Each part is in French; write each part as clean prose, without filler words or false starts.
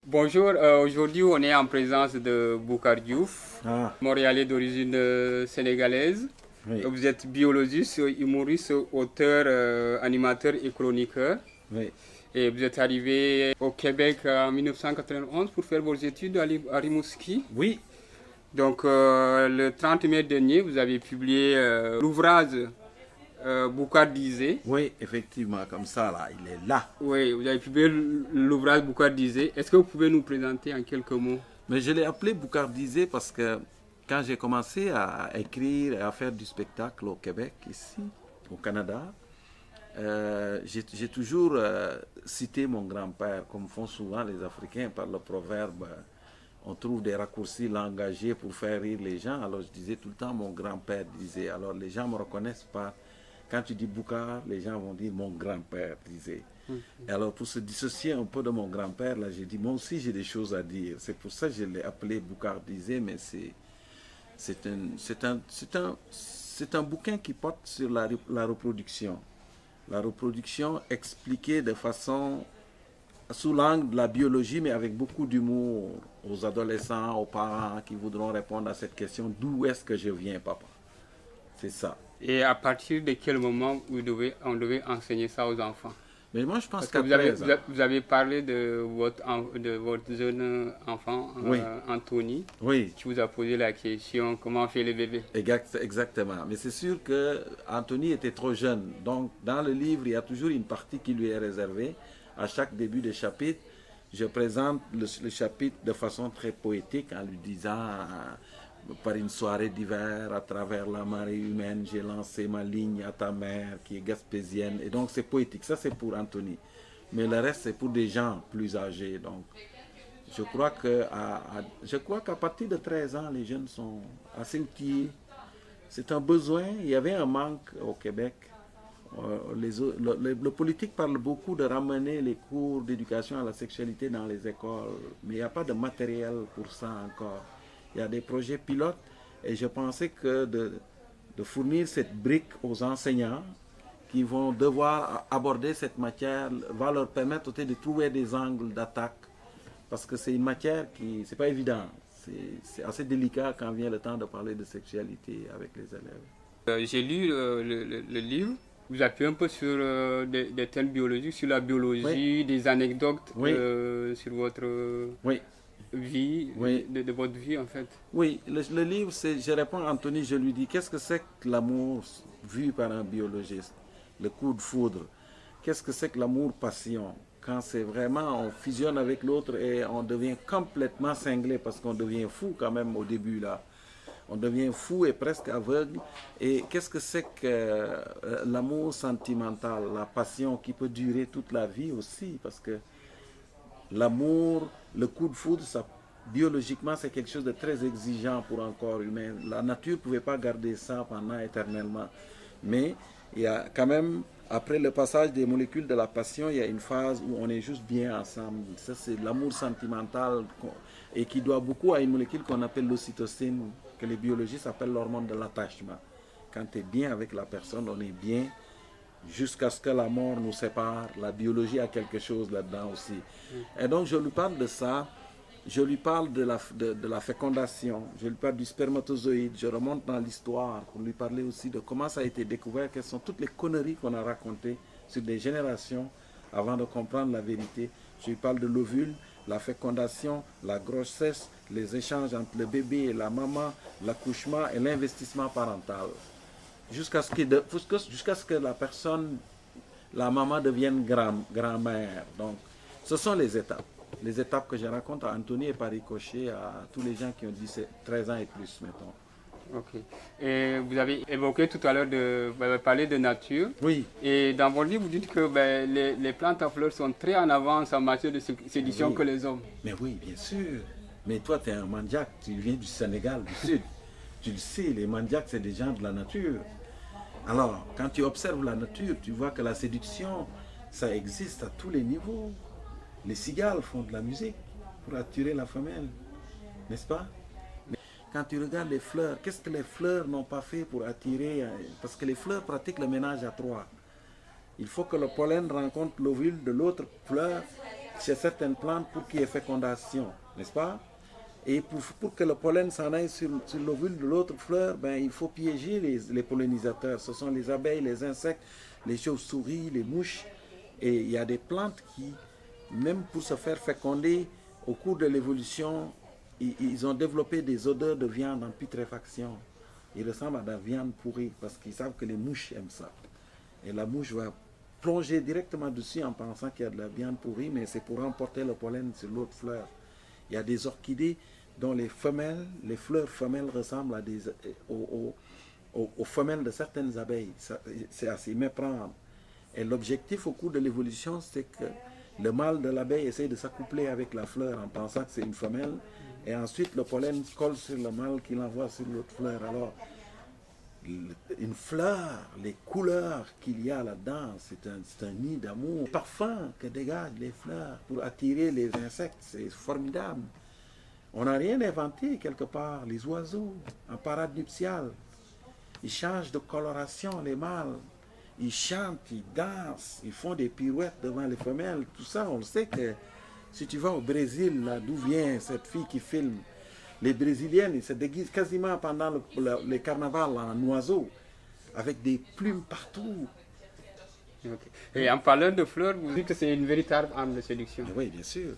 Bonjour, aujourd'hui on est en présence de Boucar Diouf, Ah, Montréalais d'origine sénégalaise. oui, Vous êtes biologiste, humoriste, auteur, animateur et chroniqueur. oui, Et vous êtes arrivé au Québec en 1991 pour faire vos études à Rimouski. oui, Donc le 30 mai dernier, vous avez publié l'ouvrage Boucar disait. oui, effectivement, comme ça, là, il est là. Oui, vous avez publié l'ouvrage Boucar disait. Est-ce que vous pouvez nous présenter en quelques mots? Mais je l'ai appelé Boucardisé parce que quand j'ai commencé à écrire et à faire du spectacle au Québec, ici, au Canada, j'ai toujours cité mon grand-père, comme font souvent les Africains par le proverbe. On trouve des raccourcis langagiers pour faire rire les gens. Alors je disais tout le temps mon grand-père disait. Alors les gens me reconnaissent pas. Quand tu dis Boucar, les gens vont dire mon grand-père disait. Et alors pour se dissocier un peu de mon grand-père, là j'ai dit moi aussi j'ai des choses à dire. C'est pour ça que je l'ai appelé Boucar disait, mais c'est un bouquin qui porte sur la reproduction. La reproduction expliquée de façon sous l'angle de la biologie, mais avec beaucoup d'humour aux adolescents, aux parents qui voudront répondre à cette question, d'où est-ce que je viens, papa? C'est ça. Et à partir de quel moment on devait enseigner ça aux enfants? Mais moi, je pense Parce que qu'à 13 ans. vous avez parlé de de votre jeune enfant, Oui, Anthony, oui, qui vous a posé la question comment fait le bébé? exactement. Mais c'est sûr que Anthony était trop jeune. Donc, dans le livre, il y a toujours une partie qui lui est réservée. À chaque début de chapitre, je présente le chapitre de façon très poétique en lui disant, par une soirée d'hiver, à travers la marée humaine, j'ai lancé ma ligne à ta mère qui est gaspésienne. Et donc c'est poétique, ça c'est pour Anthony. Mais le reste c'est pour des gens plus âgés. Donc je crois qu'à partir de 13 ans, les jeunes sont assez outillés. C'est un besoin, il y avait un manque au Québec. Le politique parle beaucoup de ramener les cours d'éducation à la sexualité dans les écoles, mais il n'y a pas de matériel pour ça encore. Il y a des projets pilotes et je pensais que de fournir cette brique aux enseignants qui vont devoir aborder cette matière va leur permettre de trouver des angles d'attaque parce que c'est une matière qui, c'est pas évident. C'est assez délicat quand vient le temps de parler de sexualité avec les élèves. J'ai lu le livre. Vous appuyez un peu sur des thèmes biologiques, sur la Oui, biologie, des anecdotes oui, sur votre oui, vie, oui. de votre vie en fait. Oui, le livre, je réponds à Anthony, je lui dis, qu'est-ce que c'est que l'amour vu par un biologiste? Le coup de foudre. Qu'est-ce que c'est que l'amour-passion? Quand c'est vraiment, on fusionne avec l'autre et on devient complètement cinglé parce qu'on devient fou quand même au début là. On devient fou et presque aveugle. Et qu'est-ce que c'est que l'amour sentimental, la passion qui peut durer toute la vie aussi? Parce que l'amour, le coup de foudre, ça, biologiquement, c'est quelque chose de très exigeant pour un corps humain. La nature ne pouvait pas garder ça pendant éternellement. Mais il y a quand même, après le passage des molécules de la passion, il y a une phase où on est juste bien ensemble. Ça, c'est l'amour sentimental et qui doit beaucoup à une molécule qu'on appelle l'ocytocine, que les biologistes appellent l'hormone de l'attachement. Quand tu es bien avec la personne, on est bien jusqu'à ce que la mort nous sépare. La biologie a quelque chose là-dedans aussi. Et donc je lui parle de ça, je lui parle de la fécondation, je lui parle du spermatozoïde, je remonte dans l'histoire pour lui parler aussi de comment ça a été découvert, quelles sont toutes les conneries qu'on a racontées sur des générations avant de comprendre la vérité. Je lui parle de l'ovule, la fécondation, la grossesse, les échanges entre le bébé et la maman, l'accouchement et l'investissement parental jusqu'à ce que la personne, la maman devienne grand-mère. Donc, ce sont les étapes. Les étapes que je raconte à Anthony et par ricochet à tous les gens qui ont 13 ans et plus, mettons. Ok. Et vous avez évoqué tout à l'heure vous avez parlé de nature. Oui, Et dans votre livre, vous dites que ben, les plantes à fleurs sont très en avance en matière de séduction oui, que les hommes. mais oui, bien sûr. Mais toi, tu es un mandiaque, tu viens du Sénégal, du Sud. Tu le sais, les mandiaques, c'est des gens de la nature. Alors, quand tu observes la nature, tu vois que la séduction, ça existe à tous les niveaux. Les cigales font de la musique pour attirer la femelle, n'est-ce pas? Quand tu regardes les fleurs, qu'est-ce que les fleurs n'ont pas fait pour attirer? Parce que les fleurs pratiquent le ménage à trois. Il faut que le pollen rencontre l'ovule de l'autre fleur chez certaines plantes pour qu'il y ait fécondation, n'est-ce pas? Et pour que le pollen s'en aille sur l'ovule de l'autre fleur, ben, il faut piéger les pollinisateurs. Ce sont les abeilles, les insectes, les chauves-souris, les mouches. Et il y a des plantes qui, même pour se faire féconder, au cours de l'évolution, ils ont développé des odeurs de viande en putréfaction. Ils ressemblent à de la viande pourrie parce qu'ils savent que les mouches aiment ça. Et la mouche va plonger directement dessus en pensant qu'il y a de la viande pourrie, mais c'est pour emporter le pollen sur l'autre fleur. Il y a des orchidées dont les fleurs femelles ressemblent aux femelles de certaines abeilles. C'est à s'y méprendre. Et l'objectif au cours de l'évolution, c'est que le mâle de l'abeille essaie de s'accoupler avec la fleur en pensant que c'est une femelle. Et ensuite, le pollen colle sur le mâle qu'il envoie sur l'autre fleur. Alors, une fleur, les couleurs qu'il y a là-dedans, c'est un nid d'amour. Le parfum que dégagent les fleurs pour attirer les insectes, c'est formidable. On n'a rien inventé quelque part. Les oiseaux, en parade nuptiale, ils changent de coloration, les mâles. Ils chantent, ils dansent, ils font des pirouettes devant les femelles. Tout ça, on le sait que si tu vas au Brésil, là, d'où vient cette fille qui filme, les Brésiliennes, ils se déguisent quasiment pendant les carnavals en oiseaux, avec des plumes partout. Okay. Et en parlant de fleurs, vous dites que c'est une véritable arme de séduction. Mais oui, bien sûr.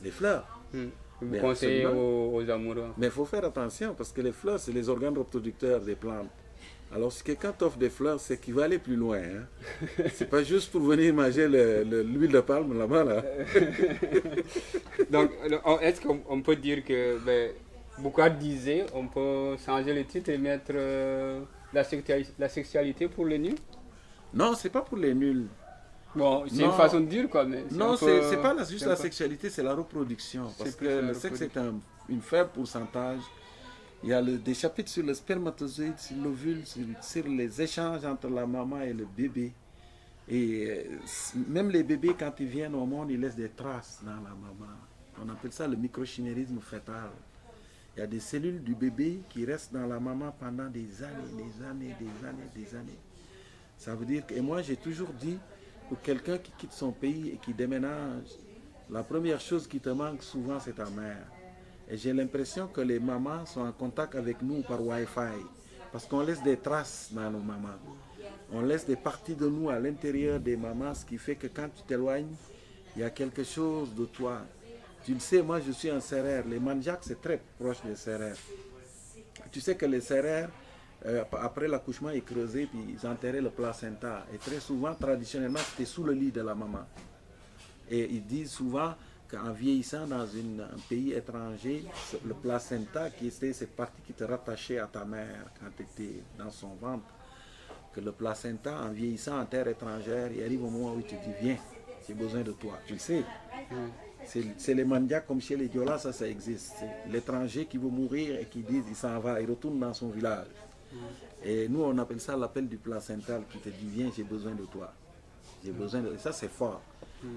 Les fleurs. Vous conseillez aux amoureux. Mais il faut faire attention parce que les fleurs, c'est les organes reproducteurs des plantes. Alors, si quelqu'un t'offre des fleurs, c'est qu'il va aller plus loin. Hein? C'est pas juste pour venir manger l'huile de palme là-bas. Là. Donc, est-ce qu'on peut dire que Boucard disait on peut changer le titre et mettre la sexualité pour les nuls? Non, c'est pas pour les nuls. Bon, c'est une façon de dire quoi. Mais non, c'est pas juste la sexualité, c'est la reproduction. Parce que le sexe est une faible pourcentage. Il y a des chapitres sur le spermatozoïde, sur l'ovule, sur les échanges entre la maman et le bébé. Et même les bébés, quand ils viennent au monde, ils laissent des traces dans la maman. On appelle ça le microchimérisme fœtal. Il y a des cellules du bébé qui restent dans la maman pendant des années. Ça veut dire que, et moi j'ai toujours dit, pour quelqu'un qui quitte son pays et qui déménage, la première chose qui te manque souvent, c'est ta mère. Et j'ai l'impression que les mamans sont en contact avec nous par Wi-Fi. Parce qu'on laisse des traces dans nos mamans. On laisse des parties de nous à l'intérieur des mamans, ce qui fait que quand tu t'éloignes, il y a quelque chose de toi. Tu le sais, moi je suis un serrère. Les mandjaks, c'est très proche des serrères. Tu sais que les serrères, après l'accouchement, ils creusaient puis ils enterraient le placenta. Et très souvent, traditionnellement, c'était sous le lit de la maman. Et ils disent souvent qu'en vieillissant dans un pays étranger, le placenta, qui était cette partie qui te rattachait à ta mère quand tu étais dans son ventre, que le placenta, en vieillissant en terre étrangère, il arrive au moment où tu te dis, viens, j'ai besoin de toi. Tu le sais. C'est les mandjaks comme chez les Diolas, ça existe. C'est l'étranger qui veut mourir et qui dit, il s'en va, il retourne dans son village. Et nous, on appelle ça l'appel du placental qui te dit, viens, j'ai besoin de toi. J'ai besoin de... Et ça, c'est fort.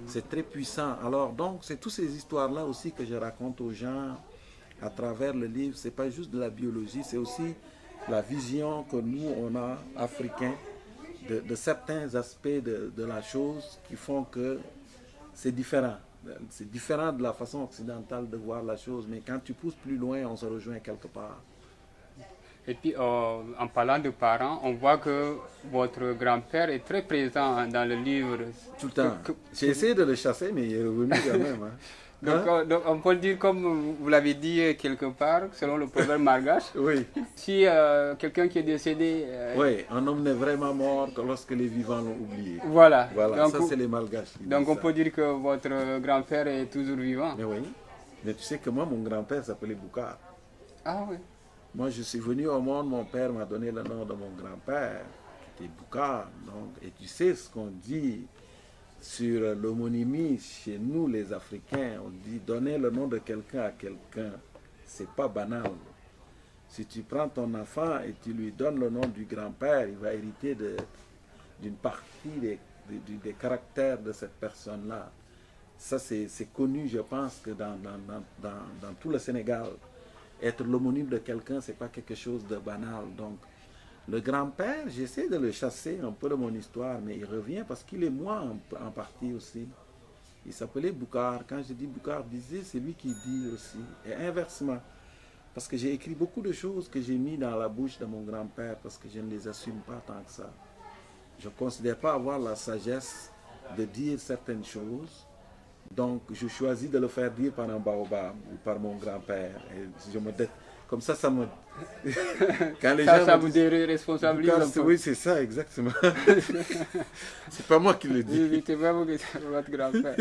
C'est très puissant. Alors, donc, c'est toutes ces histoires-là aussi que je raconte aux gens à travers le livre. C'est pas juste de la biologie, c'est aussi la vision que nous, on a, africains, de certains aspects de la chose qui font que c'est différent. C'est différent de la façon occidentale de voir la chose, mais quand tu pousses plus loin, on se rejoint quelque part. Et puis, en parlant de parents, on voit que votre grand-père est très présent dans le livre. Tout le temps. J'ai essayé de le chasser, mais il est revenu quand même. Hein. Donc, on peut dire, comme vous l'avez dit quelque part, selon le proverbe malgache, oui. Si quelqu'un qui est décédé... oui, un homme n'est vraiment mort que lorsque les vivants l'ont oublié. Voilà. Donc, ça, c'est les malgaches. Donc, on peut dire que votre grand-père est toujours vivant. Mais oui. Mais tu sais que moi, mon grand-père s'appelait Boucard. Ah oui. Moi, je suis venu au monde, mon père m'a donné le nom de mon grand-père, qui était Boucard. Donc, et tu sais ce qu'on dit sur l'homonymie chez nous, les Africains. On dit donner le nom de quelqu'un à quelqu'un, c'est pas banal. Si tu prends ton enfant et tu lui donnes le nom du grand-père, il va hériter d'une partie des caractères de cette personne-là. Ça, c'est connu, je pense, que dans tout le Sénégal. Être l'homonyme de quelqu'un, ce n'est pas quelque chose de banal. Donc, le grand-père, j'essaie de le chasser un peu de mon histoire, mais il revient parce qu'il est moi en partie aussi. Il s'appelait Boucar. Quand je dis Boucar disait, c'est lui qui dit aussi. Et inversement. Parce que j'ai écrit beaucoup de choses que j'ai mis dans la bouche de mon grand-père parce que je ne les assume pas tant que ça. Je ne considère pas avoir la sagesse de dire certaines choses. Donc, je choisis de le faire dire par un baobab ou par mon grand-père. Et je me comme ça me... Quand les gens ça vous déresponsabilise un peu. Oui, c'est ça, exactement. C'est pas moi qui le dis. Oui, c'est pas vous qui c'est votre grand-père.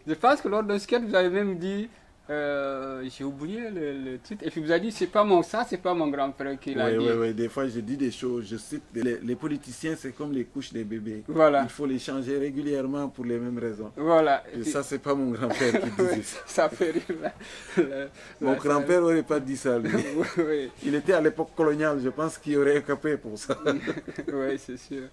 Je pense que lors d'un sketch, vous avez même dit... j'ai oublié le titre. Et puis vous avez dit, c'est pas mon grand-père qui l'a dit. Oui, des fois je dis des choses, je cite, les politiciens c'est comme les couches des bébés. Voilà. Il faut les changer régulièrement pour les mêmes raisons. Voilà. Et ça c'est pas mon grand-père qui disait ça. Ça fait rire. Mon grand-père n'aurait pas dit ça lui. Oui. Il était à l'époque coloniale, je pense qu'il aurait écopé pour ça. Oui, c'est sûr.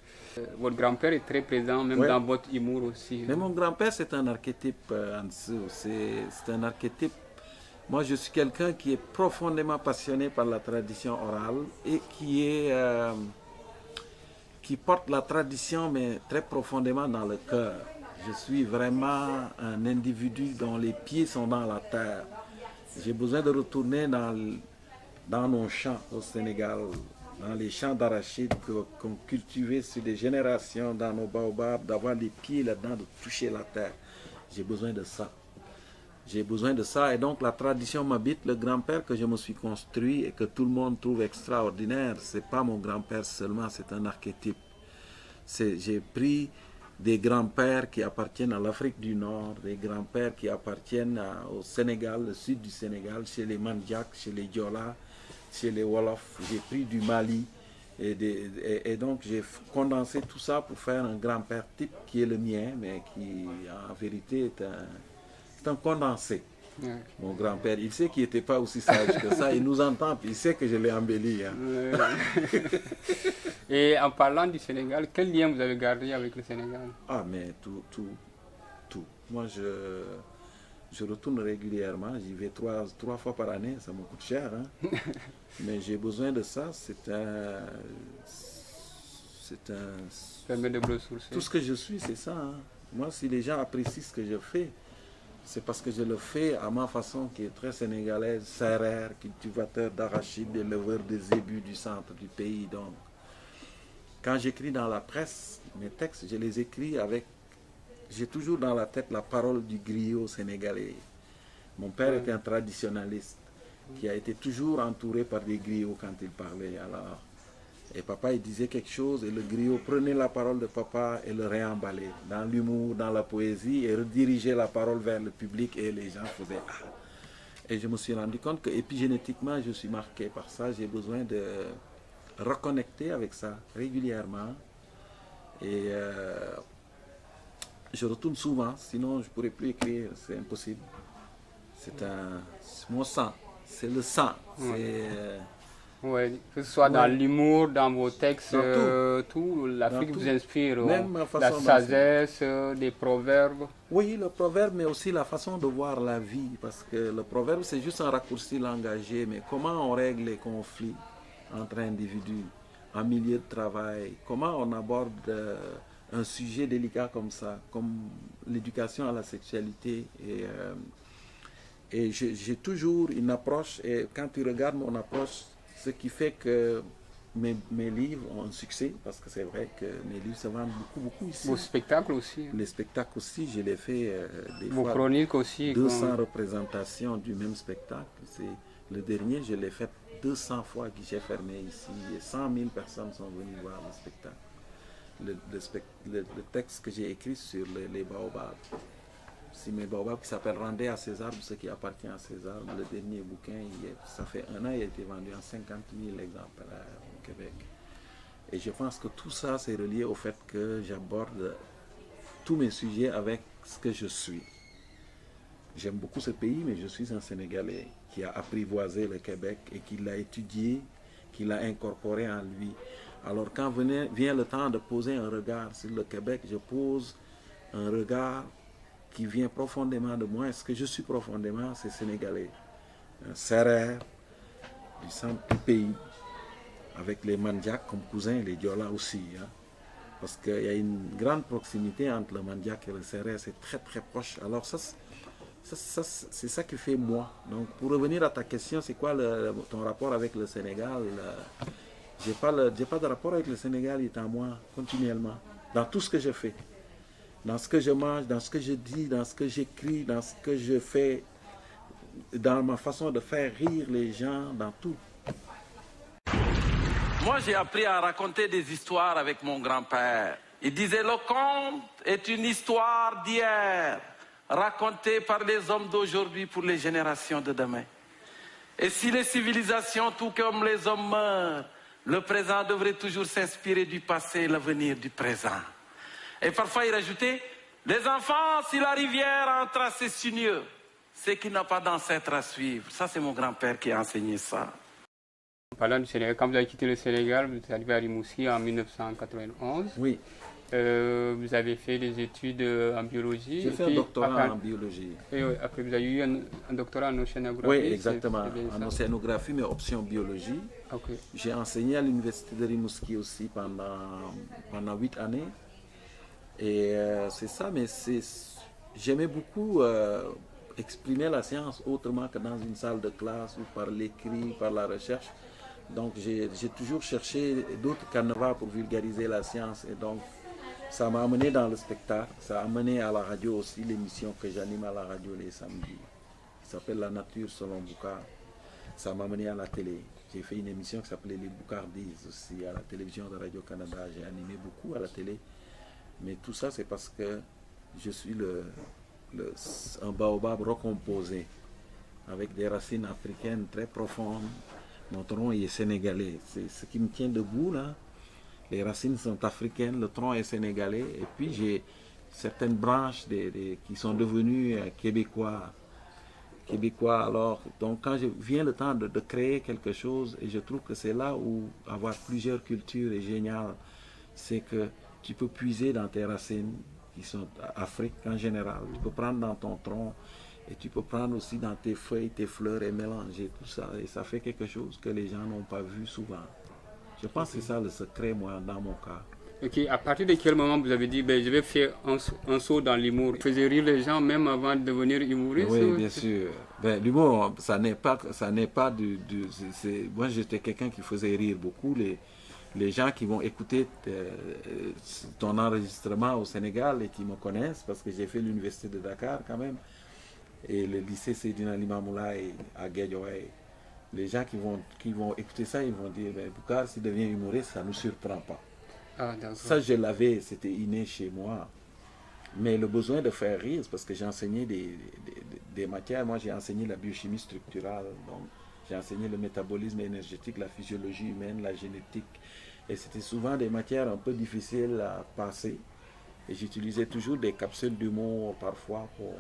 Votre grand-père est très présent, même dans votre humour aussi. Mais mon grand-père, c'est un archétype en dessous. C'est un archétype. Moi, je suis quelqu'un qui est profondément passionné par la tradition orale et qui porte la tradition, mais très profondément dans le cœur. Je suis vraiment un individu dont les pieds sont dans la terre. J'ai besoin de retourner dans nos champs au Sénégal, dans les champs d'arachides qu'on cultivait sur des générations, dans nos baobabs, d'avoir les pieds là-dedans, de toucher la terre. J'ai besoin de ça. J'ai besoin de ça et donc la tradition m'habite. Le grand-père que je me suis construit et que tout le monde trouve extraordinaire, c'est pas mon grand-père seulement, c'est un archétype. J'ai pris des grands-pères qui appartiennent à l'Afrique du Nord, des grands-pères qui appartiennent au Sénégal, le sud du Sénégal, chez les Mandjak, chez les Diola, chez les Wolofs. J'ai pris du Mali et donc j'ai condensé tout ça pour faire un grand-père type qui est le mien, mais qui en vérité est un condensé. Okay. Mon grand-père, il sait qu'il n'était pas aussi sage que ça, il nous entend, puis il sait que je l'ai embelli. Hein. Et en parlant du Sénégal, quel lien vous avez gardé avec le Sénégal? Ah, mais tout. Moi, je retourne régulièrement, j'y vais trois fois par année, ça me coûte cher. Hein. Mais j'ai besoin de ça, c'est un... Permet de ressourcer. Tout ce que je suis, c'est ça. Hein. Moi, si les gens apprécient ce que je fais, c'est parce que je le fais à ma façon qui est très sénégalaise, serrère, cultivateur d'arachides, éleveur des zébus du centre du pays. Donc, quand j'écris dans la presse, mes textes, je les écris avec... J'ai toujours dans la tête la parole du griot sénégalais. Mon père était un traditionnaliste qui a été toujours entouré par des griots quand il parlait. Alors, et papa, il disait quelque chose et le griot prenait la parole de papa et le réemballait dans l'humour, dans la poésie et redirigeait la parole vers le public et les gens faisaient « Ah !» Et je me suis rendu compte que épigénétiquement, je suis marqué par ça. J'ai besoin de reconnecter avec ça régulièrement. Et je retourne souvent, sinon je ne pourrais plus écrire, c'est impossible. C'est mon sang, c'est le sang. Oui, que ce soit dans l'humour, dans vos textes, tout l'Afrique vous inspire. Même la sagesse, des proverbes. Oui, le proverbe, mais aussi la façon de voir la vie. Parce que le proverbe, c'est juste un raccourci langagier. Mais comment on règle les conflits entre individus en milieu de travail? Comment on aborde un sujet délicat comme ça, comme l'éducation à la sexualité? Et j'ai toujours une approche, et quand tu regardes mon approche, ce qui fait que mes livres ont un succès, parce que c'est vrai que mes livres se vendent beaucoup ici. Vos spectacles aussi. Les spectacles aussi, je les fais des Vos fois. Chroniques aussi. 200 représentations du même spectacle. Le dernier, je l'ai fait 200 fois guichet fermé ici. Et 100 000 personnes sont venues voir le spectacle. Le texte que j'ai écrit sur les baobabs. C'est mes baobabs qui s'appelle Rendez à César, ce qui appartient à César. Le dernier bouquin, ça fait un an, il a été vendu en 50 000 exemplaires au Québec. Et je pense que tout ça, c'est relié au fait que j'aborde tous mes sujets avec ce que je suis. J'aime beaucoup ce pays, mais je suis un Sénégalais qui a apprivoisé le Québec et qui l'a étudié, qui l'a incorporé en lui. Alors quand vient le temps de poser un regard sur le Québec, je pose un regard qui vient profondément de moi. Ce que je suis profondément, c'est sénégalais. Un serrère du centre du pays, avec les Mandjak comme cousins, les Diola aussi. Hein. Parce qu'il y a une grande proximité entre le Mandiac et le Sérère, c'est très très proche. Alors c'est ça qui fait moi. Donc pour revenir à ta question, c'est quoi ton rapport avec le Sénégal? J'ai pas de rapport avec le Sénégal, il est en moi continuellement. Dans tout ce que je fais. Dans ce que je mange, dans ce que je dis, dans ce que j'écris, dans ce que je fais, dans ma façon de faire rire les gens, dans tout. Moi, j'ai appris à raconter des histoires avec mon grand-père. Il disait, le conte est une histoire d'hier, racontée par les hommes d'aujourd'hui pour les générations de demain. Et si les civilisations, tout comme les hommes, meurent, le présent devrait toujours s'inspirer du passé et l'avenir du présent. Et parfois, il rajoutait, les enfants, si la rivière a un tracé sinueux, c'est qu'il n'a pas d'ancêtre à suivre. Ça, c'est mon grand-père qui a enseigné ça. En parlant du Sénégal, quand vous avez quitté le Sénégal, vous êtes arrivé à Rimouski en 1991. Oui. Vous avez fait des études en biologie. J'ai fait un doctorat en biologie. Et après, vous avez eu un doctorat en océanographie. Oui, exactement. En océanographie, mais option biologie. Okay. J'ai enseigné à l'université de Rimouski aussi pendant 8 années. Et c'est ça, mais j'aimais beaucoup exprimer la science autrement que dans une salle de classe ou par l'écrit, par la recherche. Donc j'ai toujours cherché d'autres canevas pour vulgariser la science. Et donc ça m'a amené dans le spectacle, ça a amené à la radio aussi l'émission que j'anime à la radio les samedis, qui s'appelle La Nature selon Boucar. Ça m'a amené à la télé. J'ai fait une émission qui s'appelait Les Boucardises aussi à la télévision de Radio-Canada. J'ai animé beaucoup à la télé. Mais tout ça, c'est parce que je suis un baobab recomposé, avec des racines africaines très profondes. Mon tronc est sénégalais. C'est ce qui me tient debout, là. Les racines sont africaines, le tronc est sénégalais. Et puis, j'ai certaines branches qui sont devenues québécois. Alors, donc, quand vient le temps de créer quelque chose, et je trouve que c'est là où avoir plusieurs cultures est génial, c'est que tu peux puiser dans tes racines, qui sont Afrique en général. Tu peux prendre dans ton tronc et tu peux prendre aussi dans tes feuilles, tes fleurs et mélanger tout ça. Et ça fait quelque chose que les gens n'ont pas vu souvent. Je pense que c'est ça le secret, moi, dans mon cas. Ok, à partir de quel moment vous avez dit, je vais faire un saut dans l'humour? Vous faisiez rire les gens même avant de devenir humoriste? Oui, bien sûr. L'humour, ça n'est pas moi, j'étais quelqu'un qui faisait rire beaucoup les gens qui vont écouter ton enregistrement au Sénégal et qui me connaissent, parce que j'ai fait l'université de Dakar quand même, et le lycée Seydina Limamoulaye à Guédiawaye. Les gens qui vont écouter ça, ils vont dire, Boucar, s'il devient humoriste, ça ne nous surprend pas. Ah, ça, je l'avais, c'était inné chez moi. Mais le besoin de faire rire, c'est parce que j'ai enseigné des matières. Moi, j'ai enseigné la biochimie structurale, donc j'ai enseigné le métabolisme énergétique, la physiologie humaine, la génétique. Et c'était souvent des matières un peu difficiles à passer. Et j'utilisais toujours des capsules d'humour parfois pour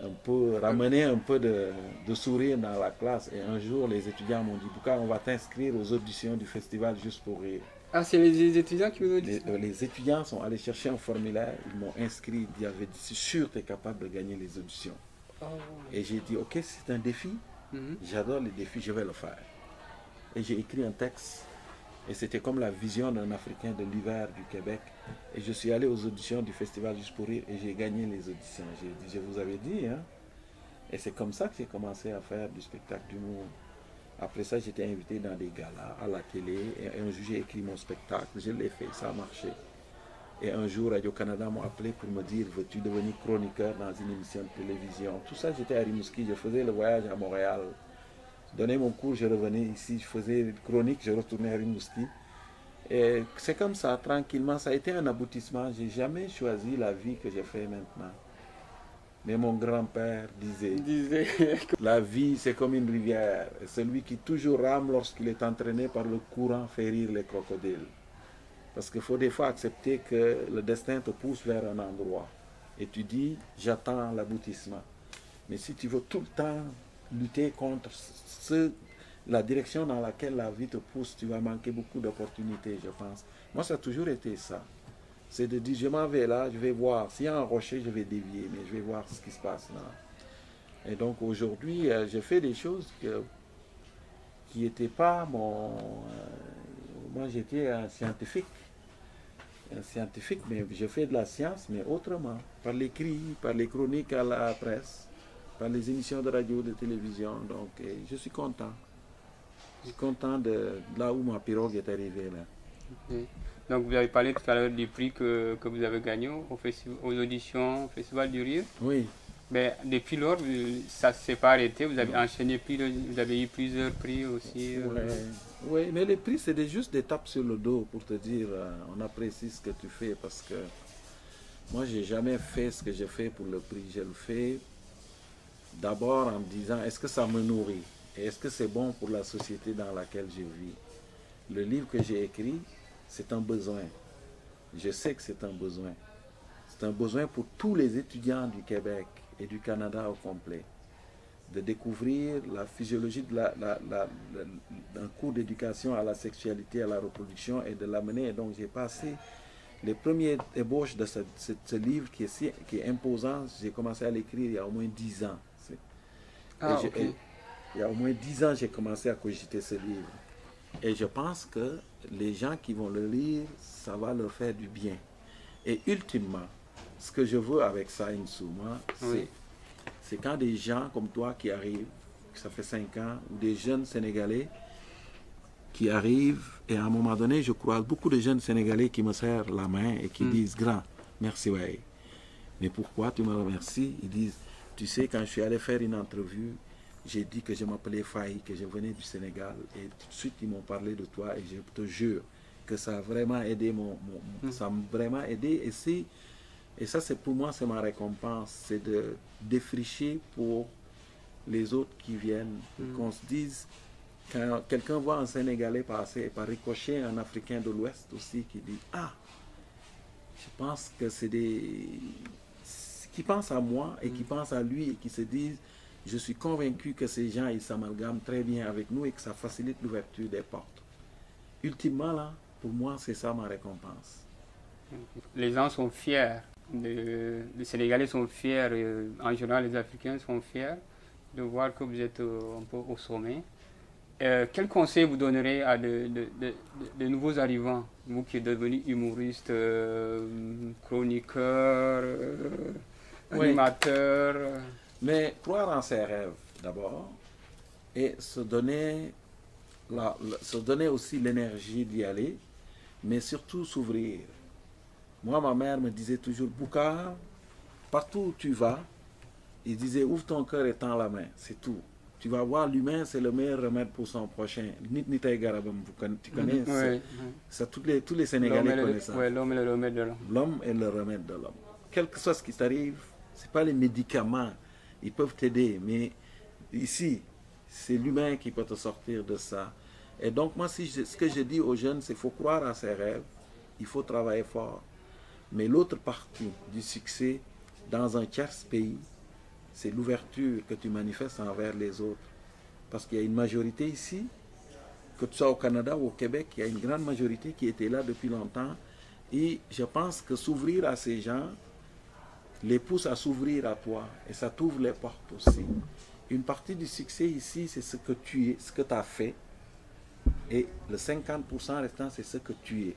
un peu ramener un peu de sourire dans la classe. Et un jour, les étudiants m'ont dit, Boucar, on va t'inscrire aux auditions du festival Juste pour rire. Ah, c'est les étudiants qui vous ont dit ça? Les étudiants sont allés chercher un formulaire, ils m'ont inscrit, ils avaient dit, c'est sûr que tu es capable de gagner les auditions. Oh. Et j'ai dit, ok, c'est un défi, j'adore les défis, je vais le faire. Et j'ai écrit un texte, et c'était comme la vision d'un Africain de l'hiver du Québec. Et je suis allé aux auditions du festival Juste pour rire, et j'ai gagné les auditions. J'ai dit, je vous avais dit, hein. Et c'est comme ça que j'ai commencé à faire du spectacle d'humour. Après ça, j'étais invité dans des galas, à la télé, et un jour j'ai écrit mon spectacle, je l'ai fait, ça a marché. Et un jour, Radio-Canada m'a appelé pour me dire, veux-tu devenir chroniqueur dans une émission de télévision? Tout ça, j'étais à Rimouski, je faisais le voyage à Montréal. Je donnais mon cours, je revenais ici, je faisais une chronique, je retournais à Rimouski. Et c'est comme ça, tranquillement, ça a été un aboutissement. Je n'ai jamais choisi la vie que j'ai fait maintenant. Mais mon grand-père disait la vie c'est comme une rivière. Celui qui toujours rame lorsqu'il est entraîné par le courant fait rire les crocodiles. Parce qu'il faut des fois accepter que le destin te pousse vers un endroit. Et tu dis, j'attends l'aboutissement. Mais si tu veux tout le temps lutter contre la direction dans laquelle la vie te pousse, tu vas manquer beaucoup d'opportunités, je pense. Moi, ça a toujours été ça. C'est de dire, je m'en vais là, je vais voir. S'il y a un rocher, je vais dévier, mais je vais voir ce qui se passe là. Et donc aujourd'hui, je fais des choses qui n'étaient pas mon... moi, j'étais un scientifique. un scientifique, mais je fais de la science, mais autrement, par l'écrit, par les chroniques à la presse, par les émissions de radio, de télévision. Donc, je suis content. Je suis content de là où ma pirogue est arrivée là. Oui. Donc vous avez parlé tout à l'heure du prix que vous avez gagné aux auditions au Festival du Rire. Oui. Mais depuis lors, ça ne s'est pas arrêté, vous avez enchaîné, vous avez eu plusieurs prix aussi. Oui, mais les prix, c'est juste des tapes sur le dos pour te dire on apprécie ce que tu fais, parce que moi, j'ai jamais fait ce que j'ai fait pour le prix. Je le fais d'abord en me disant, est-ce que ça me nourrit? Et est-ce que c'est bon pour la société dans laquelle je vis? Le livre que j'ai écrit, c'est un besoin. Je sais que c'est un besoin. C'est un besoin pour tous les étudiants du Québec et du Canada au complet, de découvrir la physiologie d'un cours d'éducation à la sexualité, à la reproduction, et de l'amener. Et donc j'ai passé les premières ébauches de ce livre qui est imposant. J'ai commencé à l'écrire il y a au moins 10 ans. Il y a au moins 10 ans, j'ai commencé à cogiter ce livre. Et je pense que les gens qui vont le lire, ça va leur faire du bien. Et ultimement, ce que je veux avec ça, moi, c'est quand des gens comme toi qui arrivent, ça fait 5 ans, ou des jeunes Sénégalais qui arrivent, et à un moment donné, je croise beaucoup de jeunes Sénégalais qui me serrent la main et qui disent, grand, merci, ouais. Mais pourquoi tu me remercies? Ils disent, tu sais, quand je suis allé faire une entrevue, j'ai dit que je m'appelais Faye, que je venais du Sénégal, et tout de suite ils m'ont parlé de toi, et je te jure que ça a vraiment aidé ça m'a vraiment aidé, et ça c'est pour moi, c'est ma récompense, c'est de défricher pour les autres qui viennent, qu'on se dise, quand quelqu'un voit un Sénégalais passer, et par ricochet un Africain de l'Ouest aussi qui dit, ah, je pense que c'est qui pensent à moi et qui pensent à lui et qui se disent, je suis convaincu que ces gens, ils s'amalgament très bien avec nous et que ça facilite l'ouverture des portes. Ultimement, là, pour moi, c'est ça ma récompense. Les gens sont fiers, les Sénégalais sont fiers, en général les Africains sont fiers de voir que vous êtes un peu au sommet. Quel conseil vous donnerez à de nouveaux arrivants, vous qui êtes devenu humoriste, chroniqueur, animateur? Mais croire en ses rêves d'abord et se donner aussi l'énergie d'y aller, mais surtout s'ouvrir. Moi, ma mère me disait toujours, Boucar, partout où tu vas, il disait, ouvre ton cœur et tends la main, c'est tout. Tu vas voir, l'humain, c'est le meilleur remède pour son prochain. Tu connais ça, tous les Sénégalais connaissent ça. Oui, l'homme est le remède de l'homme. L'homme est le remède de l'homme. Quel que soit ce qui t'arrive, ce n'est pas les médicaments. Ils peuvent t'aider, mais ici, c'est l'humain qui peut te sortir de ça. Et donc, moi, ce que je dis aux jeunes, c'est qu'il faut croire à ses rêves, il faut travailler fort. Mais l'autre partie du succès dans un tiers pays, c'est l'ouverture que tu manifestes envers les autres. Parce qu'il y a une majorité ici, que tu sois au Canada ou au Québec, il y a une grande majorité qui était là depuis longtemps. Et je pense que s'ouvrir à ces gens les pousse à s'ouvrir à toi. Et ça t'ouvre les portes aussi. Une partie du succès ici, c'est ce que tu es, ce que tu as fait. Et le 50% restant, c'est ce que tu es.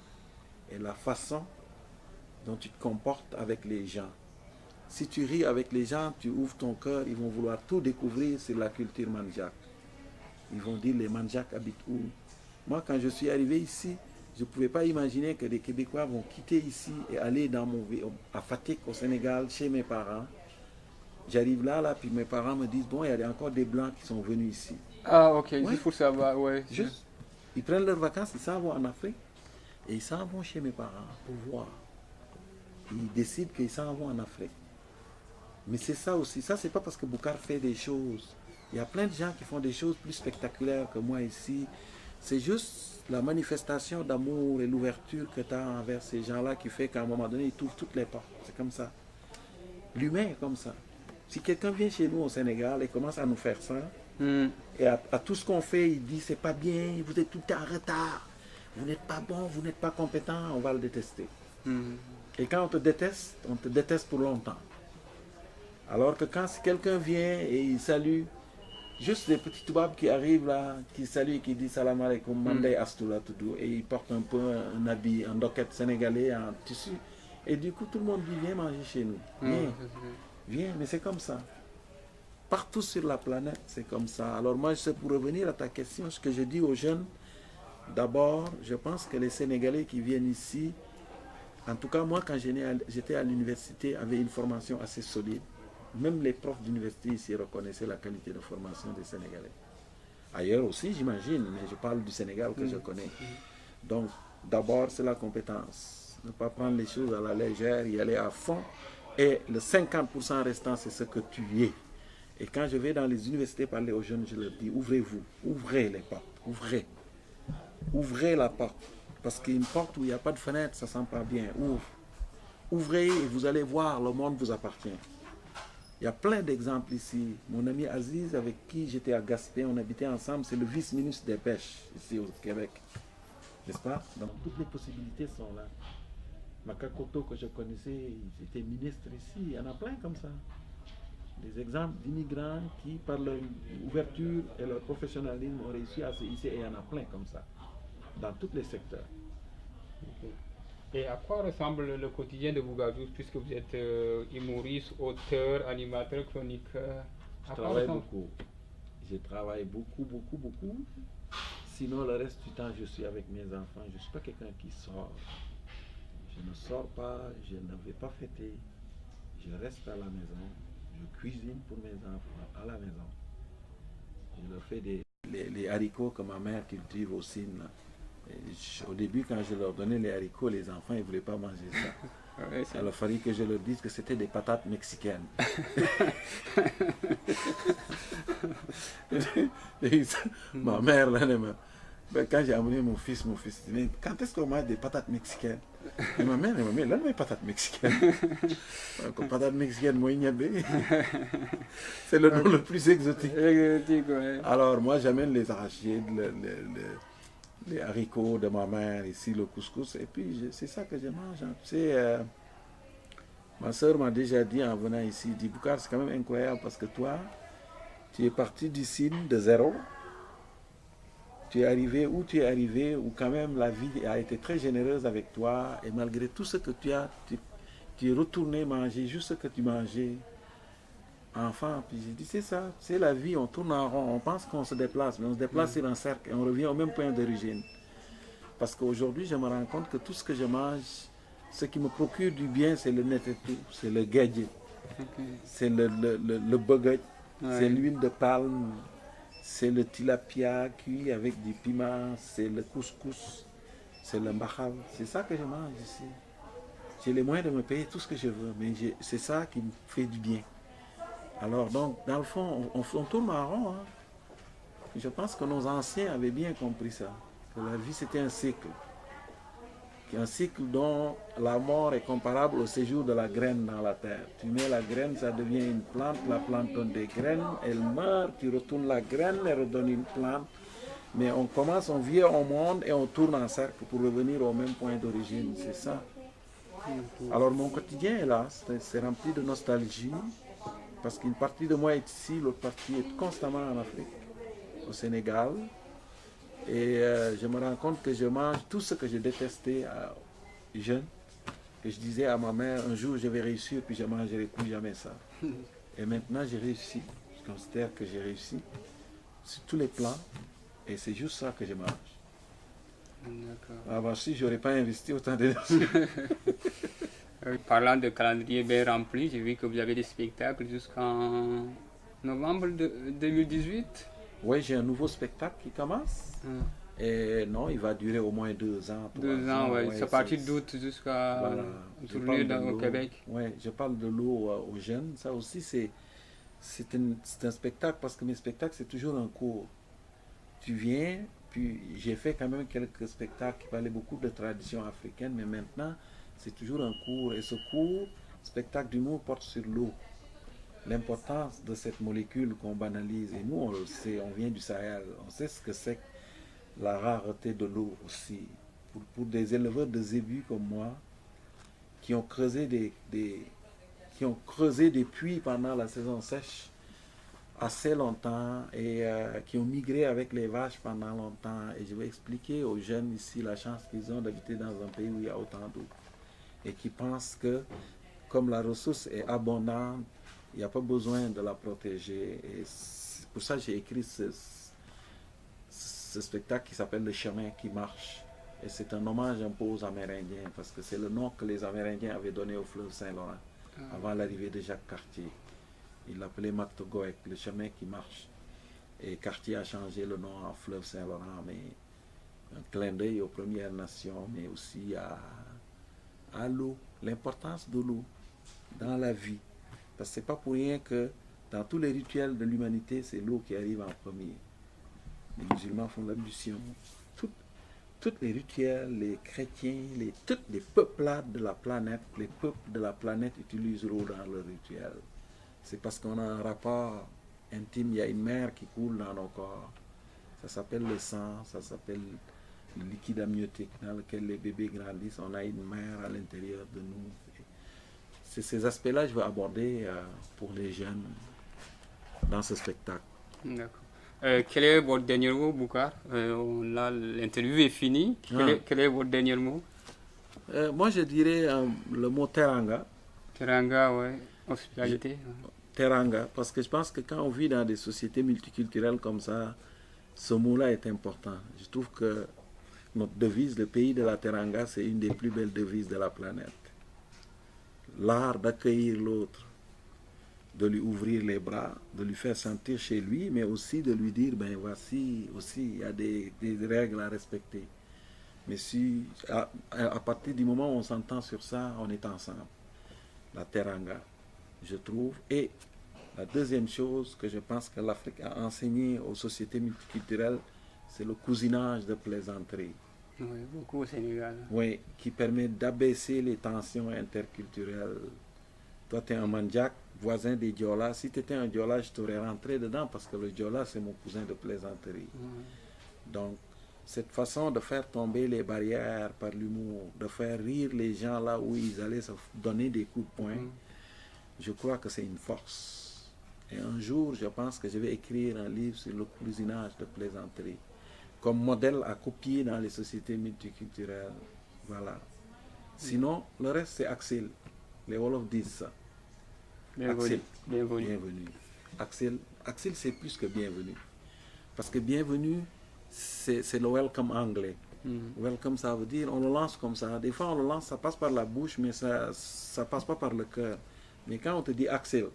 Et la façon dont tu te comportes avec les gens. Si tu ris avec les gens, tu ouvres ton cœur, ils vont vouloir tout découvrir sur la culture mandjak. Ils vont dire, les mandjak habitent où? Moi, quand je suis arrivé ici, je ne pouvais pas imaginer que des Québécois vont quitter ici et aller à Fatick, au Sénégal, chez mes parents. J'arrive là, puis mes parents me disent, bon, il y a encore des Blancs qui sont venus ici. Ah, ok, juste pour savoir, ouais. Juste, ils prennent leurs vacances, ils s'en vont en Afrique, et ils s'en vont chez mes parents pour voir. Ils décident qu'ils s'en vont en Afrique. Mais c'est ça aussi, ça c'est pas parce que Boucar fait des choses. Il y a plein de gens qui font des choses plus spectaculaires que moi ici. C'est juste la manifestation d'amour et l'ouverture que tu as envers ces gens-là qui fait qu'à un moment donné, ils t'ouvrent toutes les portes. C'est comme ça. L'humain est comme ça. Si quelqu'un vient chez nous au Sénégal et commence à nous faire ça, et à tout ce qu'on fait, il dit c'est pas bien, vous êtes tout le temps en retard, vous n'êtes pas bon, vous n'êtes pas compétent, on va le détester. Et quand on te déteste pour longtemps. Alors que quand quelqu'un vient et il salue, Juste des petits toubabs qui arrivent là, qui saluent, qui disent salam alaikum, mandai astoula tout, et ils portent un peu un habit, un docket sénégalais en tissu. Et du coup, tout le monde dit, viens manger chez nous. Viens, viens, mais c'est comme ça. Partout sur la planète, c'est comme ça. Alors moi, c'est pour revenir à ta question, ce que je dis aux jeunes, d'abord, je pense que les Sénégalais qui viennent ici, en tout cas, moi, quand j'étais à l'université, avaient une formation assez solide. Même les profs d'université ici reconnaissaient la qualité de formation des Sénégalais. Ailleurs aussi, j'imagine, mais je parle du Sénégal que je connais. Donc, d'abord, c'est la compétence. Ne pas prendre les choses à la légère, y aller à fond. Et le 50% restant, c'est ce que tu es. Et quand je vais dans les universités parler aux jeunes, je leur dis, ouvrez-vous, ouvrez les portes, ouvrez. Ouvrez la porte. Parce qu'une porte où il n'y a pas de fenêtre, ça ne sent pas bien. Ouvre. Ouvrez et vous allez voir, le monde vous appartient. Il y a plein d'exemples ici. Mon ami Aziz, avec qui j'étais à Gaspé, on habitait ensemble, c'est le vice-ministre des pêches, ici au Québec. N'est-ce pas? Donc toutes les possibilités sont là. Makakoto, que je connaissais, il était ministre ici. Il y en a plein comme ça. Des exemples d'immigrants qui, par leur ouverture et leur professionnalisme, ont réussi à se hisser. Et il y en a plein comme ça, dans tous les secteurs. Okay. Et à quoi ressemble le quotidien de Bougadouz, puisque vous êtes humoriste, auteur, animateur, chroniqueur? Je travaille beaucoup. Je travaille beaucoup, beaucoup, beaucoup. Sinon, le reste du temps, je suis avec mes enfants. Je ne suis pas quelqu'un qui sort. Je ne sors pas, je ne vais pas fêter. Je reste à la maison. Je cuisine pour mes enfants à la maison. Je leur fais les haricots que ma mère cultive au Sine. Au début, quand je leur donnais les haricots, les enfants, ils ne voulaient pas manger ça. Ouais, alors, il fallait que je leur dise que c'était des patates mexicaines. Ma mère, là, quand j'ai amené mon fils dit, mais quand est-ce qu'on mange des patates mexicaines? Et ma mère, là, mes patates mexicaines. Patates mexicaines, moi, c'est le nom le plus exotique. Ouais. Alors, moi, j'amène les arachides, les haricots de ma mère, ici, le couscous, et puis c'est ça que je mange. Hein. Tu sais, ma soeur m'a déjà dit en venant ici, dit, Boucar, c'est quand même incroyable parce que toi, tu es parti du Sine de zéro. Tu es arrivé où tu es arrivé, où quand même la vie a été très généreuse avec toi, et malgré tout ce que tu as, tu es retourné manger juste ce que tu mangeais enfant. Puis j'ai dit, c'est ça, c'est la vie, on tourne en rond, on pense qu'on se déplace, mais on se déplace sur un cercle et on revient au même point d'origine. Parce qu'aujourd'hui, je me rends compte que tout ce que je mange, ce qui me procure du bien, c'est le netetou, c'est le gadget, c'est le bogoch, c'est l'huile de palme, c'est le tilapia cuit avec du piment, c'est le couscous, c'est le mbahal. C'est ça que je mange ici. J'ai les moyens de me payer tout ce que je veux, mais c'est ça qui me fait du bien. Alors donc, dans le fond, on tourne en rond. Hein. Je pense que nos anciens avaient bien compris ça, que la vie c'était un cycle. Un cycle dont la mort est comparable au séjour de la graine dans la terre. Tu mets la graine, ça devient une plante, la plante donne des graines, elle meurt, tu retournes la graine, elle redonne une plante. Mais on commence, on vit au monde et on tourne en cercle pour revenir au même point d'origine, c'est ça. Alors mon quotidien est là, c'est rempli de nostalgie, parce qu'une partie de moi est ici, l'autre partie est constamment en Afrique, au Sénégal. Et je me rends compte que je mange tout ce que je détestais jeune. Et je disais à ma mère, un jour je vais réussir, puis je ne mangerai plus jamais ça. Et maintenant j'ai réussi. Je considère que j'ai réussi sur tous les plans. Et c'est juste ça que je mange. D'accord. Si je n'aurais pas investi autant d'énergie. Parlant de calendrier bien rempli, j'ai vu que vous avez des spectacles jusqu'en novembre 2018. Oui, j'ai un nouveau spectacle qui commence. Et non, il va durer au moins 2 ans. 2 ans, oui. C'est à partir d'août jusqu'à tourner au Québec. Oui, je parle de l'eau aux jeunes. Ça aussi, c'est un spectacle parce que mes spectacles, c'est toujours un cours. Tu viens, puis j'ai fait quand même quelques spectacles qui parlaient beaucoup de tradition africaine, mais maintenant, c'est toujours un cours. Et ce cours, spectacle d'humour, porte sur l'eau. L'importance de cette molécule qu'on banalise. Et nous, on le sait, on vient du Sahel, on sait ce que c'est que la rareté de l'eau aussi. Pour des éleveurs de zébus comme moi, qui ont creusé des puits pendant la saison sèche, assez longtemps et qui ont migré avec les vaches pendant longtemps. Et je vais expliquer aux jeunes ici la chance qu'ils ont d'habiter dans un pays où il y a autant d'eau. Et qui pensent que comme la ressource est abondante, il n'y a pas besoin de la protéger. Et c'est pour ça que j'ai écrit ce spectacle qui s'appelle Le chemin qui marche. Et c'est un hommage un peu aux Amérindiens, parce que c'est le nom que les Amérindiens avaient donné au fleuve Saint-Laurent avant l'arrivée de Jacques Cartier. Il l'appelait Mactogoek, le chemin qui marche. Et Cartier a changé le nom en fleuve Saint-Laurent, mais un clin d'œil aux Premières Nations, mais aussi à l'eau, l'importance de l'eau dans la vie. Parce que ce n'est pas pour rien que dans tous les rituels de l'humanité, c'est l'eau qui arrive en premier. Les musulmans font l'ablution. Tous les rituels, les chrétiens, tous les peuplades de la planète, les peuples de la planète utilisent l'eau dans leur rituel. C'est parce qu'on a un rapport intime, il y a une mer qui coule dans nos corps. Ça s'appelle le sang, ça s'appelle le liquide amniotique dans lequel les bébés grandissent. On a une mer à l'intérieur de nous. C'est ces aspects-là que je veux aborder pour les jeunes dans ce spectacle. D'accord. Quel est votre dernier mot, Boucar? L'interview est finie. Quel est votre dernier mot? Moi, je dirais le mot teranga. Teranga, oui. Hospitalité. Teranga, parce que je pense que quand on vit dans des sociétés multiculturelles comme ça, ce mot-là est important. Je trouve que notre devise, le pays de la teranga, c'est une des plus belles devises de la planète. L'art d'accueillir l'autre, de lui ouvrir les bras, de lui faire sentir chez lui, mais aussi de lui dire, ben voici aussi, il y a des règles à respecter. Mais si, à partir du moment où on s'entend sur ça, on est ensemble. La teranga, je trouve. Et la deuxième chose que je pense que l'Afrique a enseigné aux sociétés multiculturelles, c'est le cousinage de plaisanterie. Oui, beaucoup au Sénégal. Oui, qui permet d'abaisser les tensions interculturelles. Toi, tu es un Mandjak, voisin des Diola. Si tu étais un Diola, je t'aurais rentré dedans parce que le Diola, c'est mon cousin de plaisanterie. Donc, cette façon de faire tomber les barrières par l'humour, de faire rire les gens là où ils allaient se donner des coups de poing, je crois que c'est une force. Et un jour, je pense que je vais écrire un livre sur le cousinage de plaisanterie, comme modèle à copier dans les sociétés multiculturelles. Voilà. Sinon, le reste, c'est Axel. Les Wolofs disent ça. Bienvenue. Bienvenue. Axel, c'est plus que bienvenue. Parce que bienvenue, c'est le welcome anglais. Welcome, ça veut dire, on le lance comme ça. Des fois, on le lance, ça passe par la bouche, mais ça ne passe pas par le cœur. Mais quand on te dit Axel,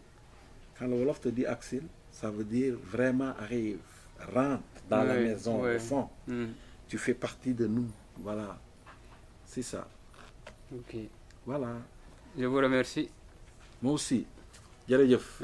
quand le Wolof te dit Axel, ça veut dire vraiment arrive, rentre dans la maison, au fond. Tu fais partie de nous. Voilà. C'est ça. Ok. Voilà. Je vous remercie. Moi aussi. Jërëjëf.